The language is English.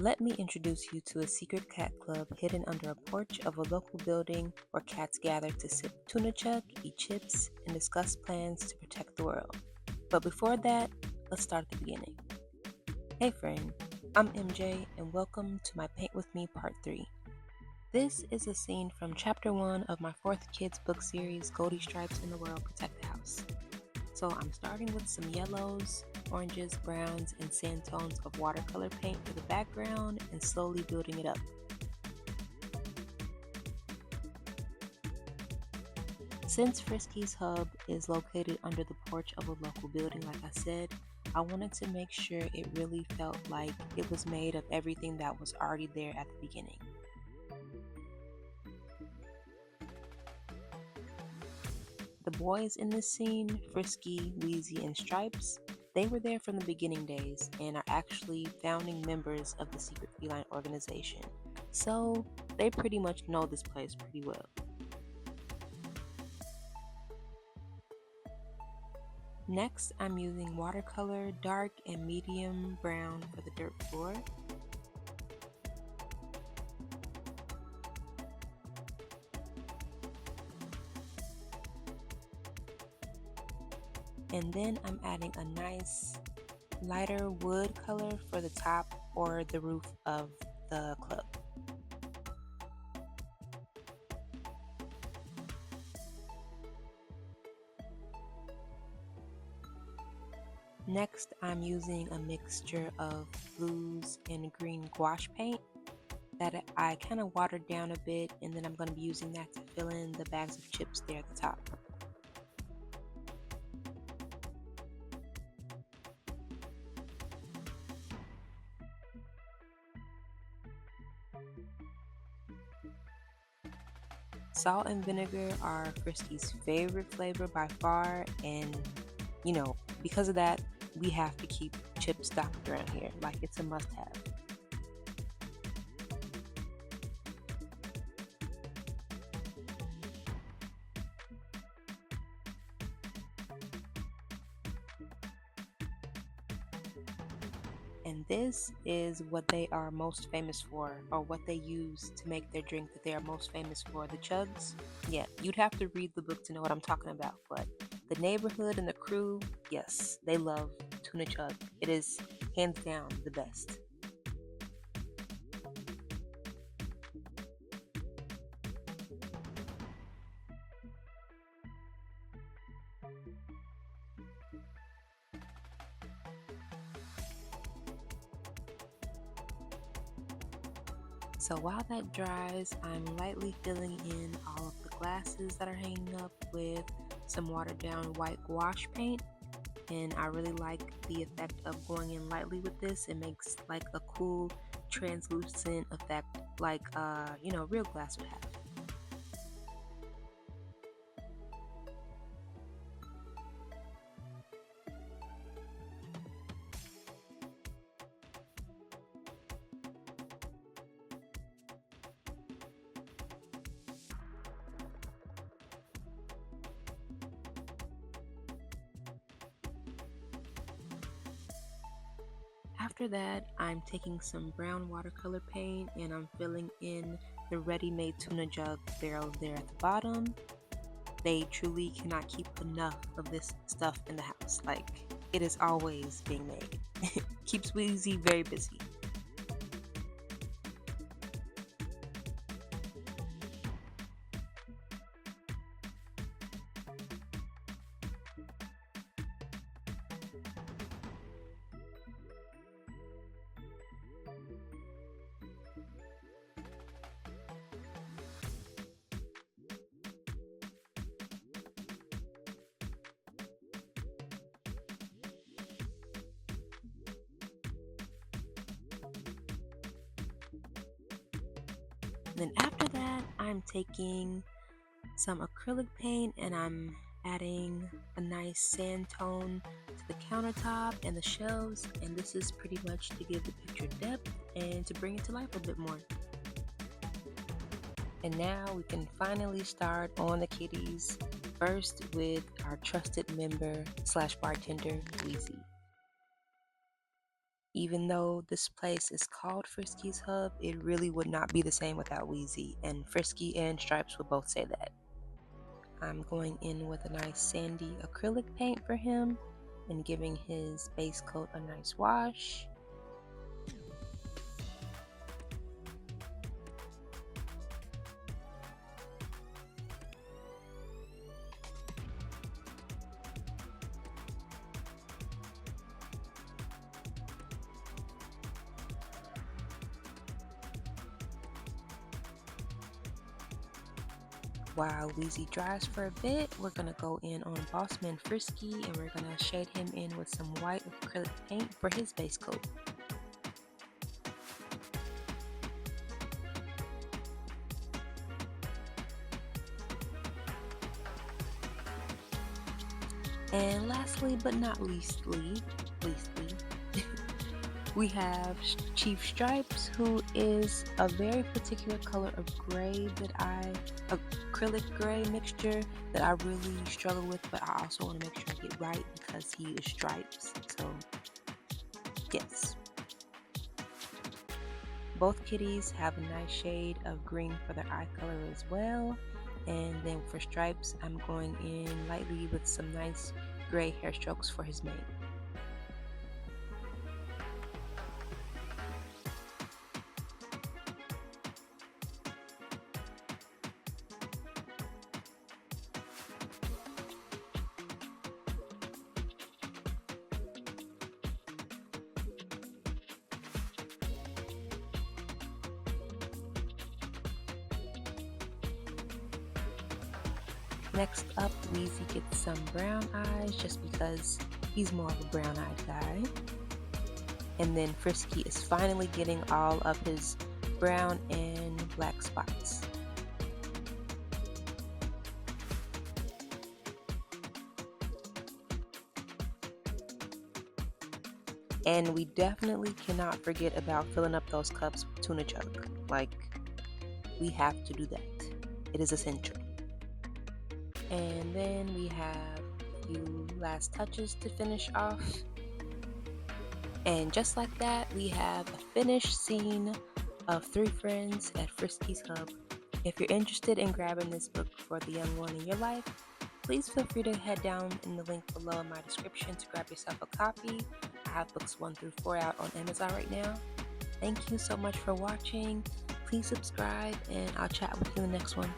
Let me introduce you to a secret cat club hidden under a porch of a local building where cats gather to sip tuna chuck, eat chips, and discuss plans to protect the world. But before that, let's start at the beginning. Hey friend, I'm MJ and welcome to my Paint With Me Part 3. This is a scene from Chapter 1 of my 4th kids book series, Goldie Stripes in the World Protect the House. So I'm starting with some yellows, oranges, browns, and sand tones of watercolor paint for the background and slowly building it up. Since Frisky's hub is located under the porch of a local building, like I said, I wanted to make sure it really felt like it was made of everything that was already there at the beginning. The boys in this scene, Frisky, Wheezy, and Stripes, they were there from the beginning days and are actually founding members of the Secret Feline organization. So they pretty much know this place pretty well. Next, I'm using watercolor, dark and medium brown for the dirt floor. And then I'm adding a nice lighter wood color for the top or the roof of the club. Next, I'm using a mixture of blues and green gouache paint that I kind of watered down a bit, and then I'm going to be using that to fill in the bags of chips there at the top. Salt and vinegar are Frisky's favorite flavor by far, and because of that, we have to keep chips stocked around here. Like, it's a must-have. And this is what they are most famous for, or what they use to make their drink that they are most famous for, the chugs. Yeah, you'd have to read the book to know what I'm talking about, but the neighborhood and the crew, yes, they love tuna chug. It is hands down the best. So while that dries, I'm lightly filling in all of the glasses that are hanging up with some watered down white gouache paint. And I really like the effect of going in lightly with this. It makes like a cool translucent effect like real glass would have. After that, I'm taking some brown watercolor paint and I'm filling in the ready-made tuna jug barrels there at the bottom. They truly cannot keep enough of this stuff in the house. Like, it is always being made. Keeps Wheezy very busy. Then after that, I'm taking some acrylic paint and I'm adding a nice sand tone to the countertop and the shelves, and this is pretty much to give the picture depth and to bring it to life a bit more. And now we can finally start on the kitties, first with our trusted member / bartender, Wheezy. Even though this place is called Frisky's Hub, it really would not be the same without Wheezy, and Frisky and Stripes would both say that. I'm going in with a nice sandy acrylic paint for him and giving his base coat a nice wash. While Wheezy dries for a bit, we're going to go in on Bossman Frisky and we're going to shade him in with some white acrylic paint for his base coat. And lastly but not leastly, we have Chief Stripes, who is a very particular color of gray acrylic gray mixture that I really struggle with, but I also want to make sure I get right because he is Stripes. So yes. Both kitties have a nice shade of green for their eye color as well. And then for Stripes, I'm going in lightly with some nice gray hair strokes for his mane. Next up, Wheezy gets some brown eyes just because he's more of a brown-eyed guy. And then Frisky is finally getting all of his brown and black spots. And we definitely cannot forget about filling up those cups with tuna chuck. Like, we have to do that. It is essential. And then we have a few last touches to finish off. And just like that, we have a finished scene of 3 friends at Frisky's Hub. If you're interested in grabbing this book for the young one in your life, please feel free to head down in the link below in my description to grab yourself a copy. I have books 1 through 4 out on Amazon right now. Thank you so much for watching. Please subscribe, and I'll chat with you in the next one.